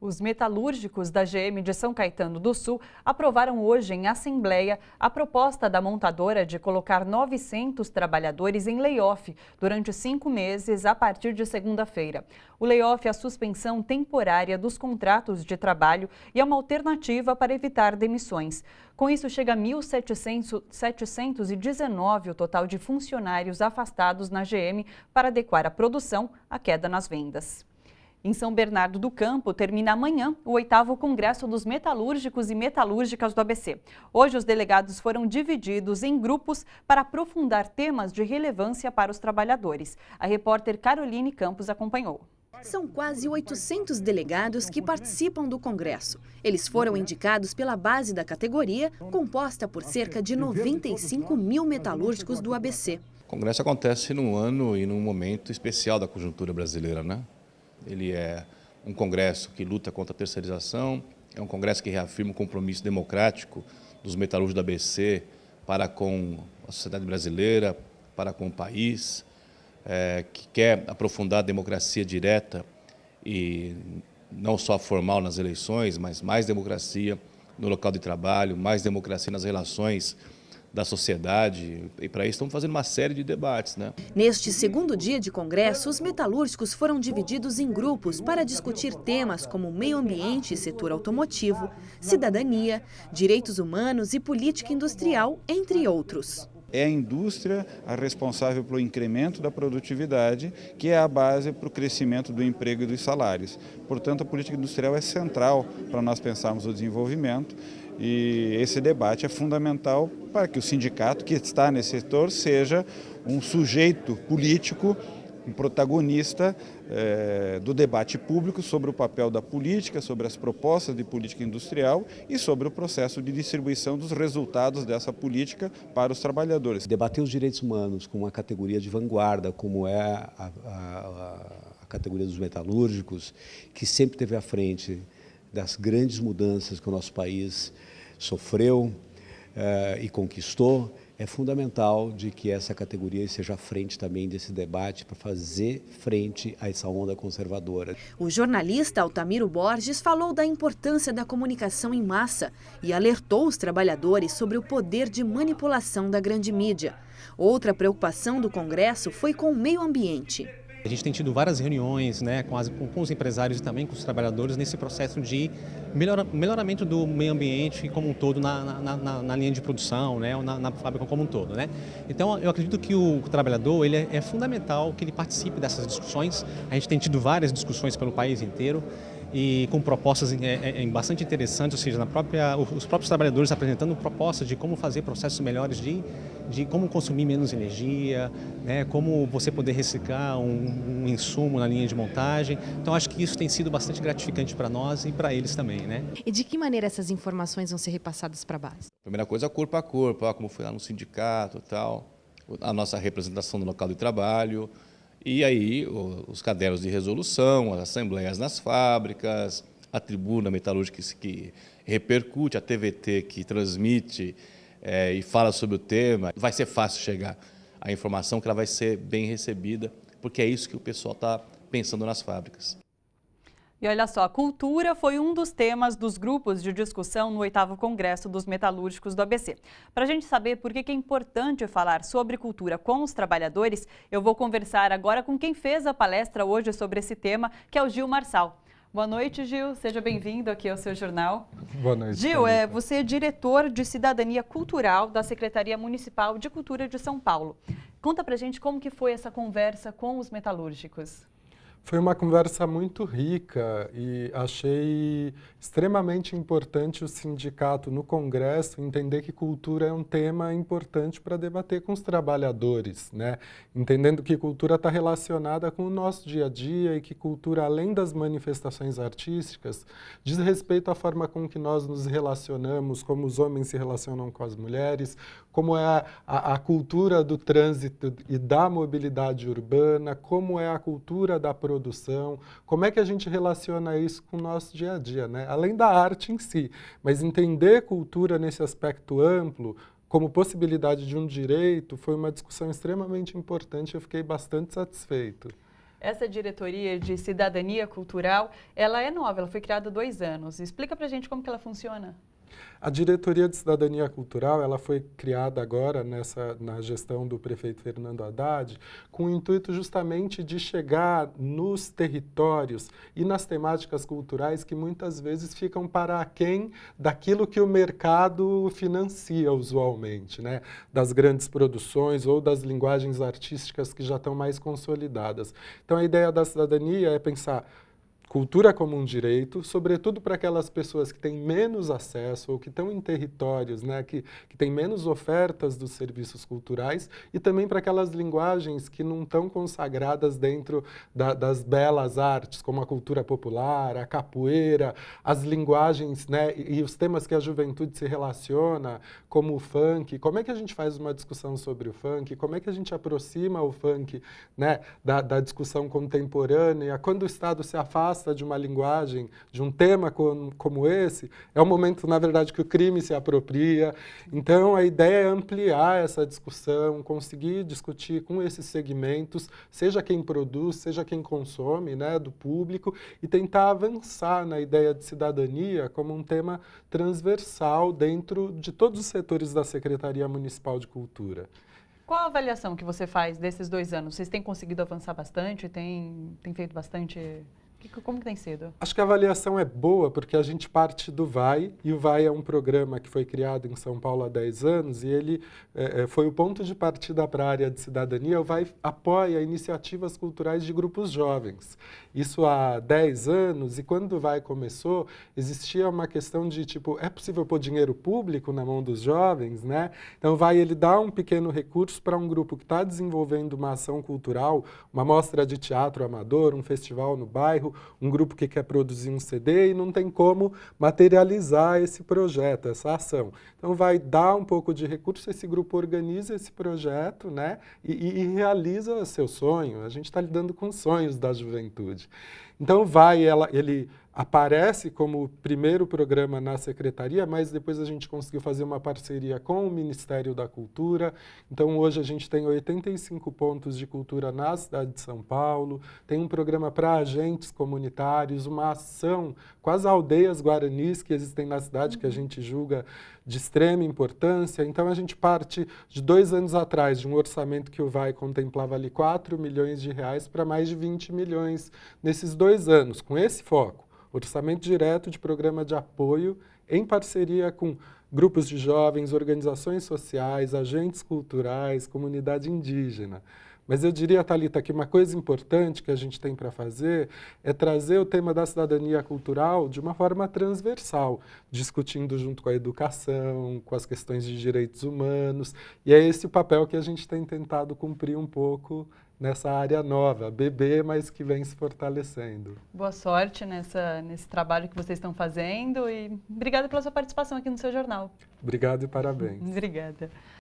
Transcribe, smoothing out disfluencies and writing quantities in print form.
Os metalúrgicos da GM de São Caetano do Sul aprovaram hoje em assembleia a proposta da montadora de colocar 900 trabalhadores em layoff durante 5 meses a partir de segunda-feira. O layoff é a suspensão temporária dos contratos de trabalho e é uma alternativa para evitar demissões. Com isso, chega a 1.719 o total de funcionários afastados na GM para adequar a produção à queda nas vendas. Em São Bernardo do Campo, termina amanhã o 8º Congresso dos Metalúrgicos e Metalúrgicas do ABC. Hoje, os delegados foram divididos em grupos para aprofundar temas de relevância para os trabalhadores. A repórter Caroline Campos acompanhou. São quase 800 delegados que participam do Congresso. Eles foram indicados pela base da categoria, composta por cerca de 95 mil metalúrgicos do ABC. O Congresso acontece num ano e num momento especial da conjuntura brasileira, né? Ele é um congresso que luta contra a terceirização, é um congresso que reafirma o compromisso democrático dos metalúrgicos do ABC para com a sociedade brasileira, para com o país, que quer aprofundar a democracia direta e não só formal nas eleições, mas mais democracia no local de trabalho, mais democracia nas relações da sociedade, e para isso estamos fazendo uma série de debates, né? Neste segundo dia de congresso, os metalúrgicos foram divididos em grupos para discutir temas como meio ambiente e setor automotivo, cidadania, direitos humanos e política industrial, entre outros. É a indústria a responsável pelo incremento da produtividade, que é a base para o crescimento do emprego e dos salários. Portanto, a política industrial é central para nós pensarmos o desenvolvimento. E esse debate é fundamental para que o sindicato que está nesse setor seja um sujeito político, um protagonista do debate público sobre o papel da política, sobre as propostas de política industrial e sobre o processo de distribuição dos resultados dessa política para os trabalhadores. Debater os direitos humanos com uma categoria de vanguarda, como é a categoria dos metalúrgicos, que sempre esteve à frente das grandes mudanças que o nosso país sofreu e conquistou, é fundamental de que essa categoria seja à frente também desse debate para fazer frente a essa onda conservadora. O jornalista Altamiro Borges falou da importância da comunicação em massa e alertou os trabalhadores sobre o poder de manipulação da grande mídia. Outra preocupação do Congresso foi com o meio ambiente. A gente tem tido várias reuniões, né, com os empresários e também com os trabalhadores nesse processo de melhoramento do meio ambiente como um todo na linha de produção, né, na fábrica como um todo, né? Então, eu acredito que o trabalhador ele é fundamental que ele participe dessas discussões. A gente tem tido várias discussões pelo país inteiro e com propostas bastante interessantes, ou seja, os próprios trabalhadores apresentando propostas de como fazer processos melhores de como consumir menos energia, né, como você poder reciclar um insumo na linha de montagem. Então, acho que isso tem sido bastante gratificante para nós e para eles também, né? E de que maneira essas informações vão ser repassadas para a base? Primeira coisa, corpo a corpo, como foi lá no sindicato e tal, a nossa representação no local de trabalho, e aí os cadernos de resolução, as assembleias nas fábricas, a tribuna metalúrgica que repercute, a TVT que transmite e fala sobre o tema. Vai ser fácil chegar à informação, que ela vai ser bem recebida, porque é isso que o pessoal está pensando nas fábricas. E olha só, a cultura foi um dos temas dos grupos de discussão no 8º Congresso dos Metalúrgicos do ABC. Para a gente saber por que é importante falar sobre cultura com os trabalhadores, eu vou conversar agora com quem fez a palestra hoje sobre esse tema, que é o Gil Marçal. Boa noite, Gil. Seja bem-vindo aqui ao seu jornal. Boa noite. Gil, você é diretor de Cidadania Cultural da Secretaria Municipal de Cultura de São Paulo. Conta pra gente como que foi essa conversa com os metalúrgicos. Foi uma conversa muito rica e achei extremamente importante o sindicato no Congresso entender que cultura é um tema importante para debater com os trabalhadores, né? Entendendo que cultura está relacionada com o nosso dia a dia e que cultura, além das manifestações artísticas, diz respeito à forma com que nós nos relacionamos, como os homens se relacionam com as mulheres, como é a cultura do trânsito e da mobilidade urbana, como é a cultura da produção, como é que a gente relaciona isso com o nosso dia a dia, né? Além da arte em si, mas entender cultura nesse aspecto amplo, como possibilidade de um direito, foi uma discussão extremamente importante e eu fiquei bastante satisfeito. Essa diretoria de cidadania cultural, ela é nova, ela foi criada há 2 anos. Explica pra gente como que ela funciona. A Diretoria de Cidadania Cultural, ela foi criada agora na gestão do prefeito Fernando Haddad, com o intuito justamente de chegar nos territórios e nas temáticas culturais que muitas vezes ficam para aquém daquilo que o mercado financia usualmente, né? Das grandes produções ou das linguagens artísticas que já estão mais consolidadas. Então a ideia da cidadania é pensar cultura como um direito, sobretudo para aquelas pessoas que têm menos acesso ou que estão em territórios, né, que têm menos ofertas dos serviços culturais, e também para aquelas linguagens que não estão consagradas dentro das belas artes, como a cultura popular, a capoeira, as linguagens, né, e os temas que a juventude se relaciona, como o funk. Como é que a gente faz uma discussão sobre o funk? Como é que a gente aproxima o funk, né, da discussão contemporânea? Quando o Estado se afasta de uma linguagem, de um tema como esse, é o momento, na verdade, que o crime se apropria. Então, a ideia é ampliar essa discussão, conseguir discutir com esses segmentos, seja quem produz, seja quem consome, né, do público, e tentar avançar na ideia de cidadania como um tema transversal dentro de todos os setores da Secretaria Municipal de Cultura. Qual a avaliação que você faz desses 2 anos? Vocês têm conseguido avançar bastante? Tem feito bastante... Como que tem sido? Acho que a avaliação é boa porque a gente parte do VAI, e o VAI é um programa que foi criado em São Paulo há 10 anos, e ele foi o ponto de partida para a área de cidadania. O VAI apoia iniciativas culturais de grupos jovens. Isso há 10 anos, e quando o VAI começou, existia uma questão de, tipo, é possível pôr dinheiro público na mão dos jovens, né? Então o VAI, ele dá um pequeno recurso para um grupo que está desenvolvendo uma ação cultural, uma mostra de teatro amador, um festival no bairro, um grupo que quer produzir um CD e não tem como materializar esse projeto, essa ação. Então vai dar um pouco de recurso, esse grupo organiza esse projeto, né, e realiza seu sonho. A gente está lidando com sonhos da juventude. Então ele aparece como o primeiro programa na secretaria, mas depois a gente conseguiu fazer uma parceria com o Ministério da Cultura. Então hoje a gente tem 85 pontos de cultura na cidade de São Paulo, tem um programa para agentes comunitários, uma ação com as aldeias guaranis que existem na cidade, que a gente julga de extrema importância. Então a gente parte de 2 anos atrás, de um orçamento que o VAI contemplava ali 4 milhões de reais para mais de 20 milhões nesses 2 anos, com esse foco. Orçamento direto de programa de apoio em parceria com grupos de jovens, organizações sociais, agentes culturais, comunidade indígena. Mas eu diria, Thalita, que uma coisa importante que a gente tem para fazer é trazer o tema da cidadania cultural de uma forma transversal, discutindo junto com a educação, com as questões de direitos humanos, e é esse o papel que a gente tem tentado cumprir um pouco nessa área nova, bebê, mas que vem se fortalecendo. Boa sorte nesse trabalho que vocês estão fazendo, e obrigada pela sua participação aqui no seu jornal. Obrigado e parabéns. Obrigada.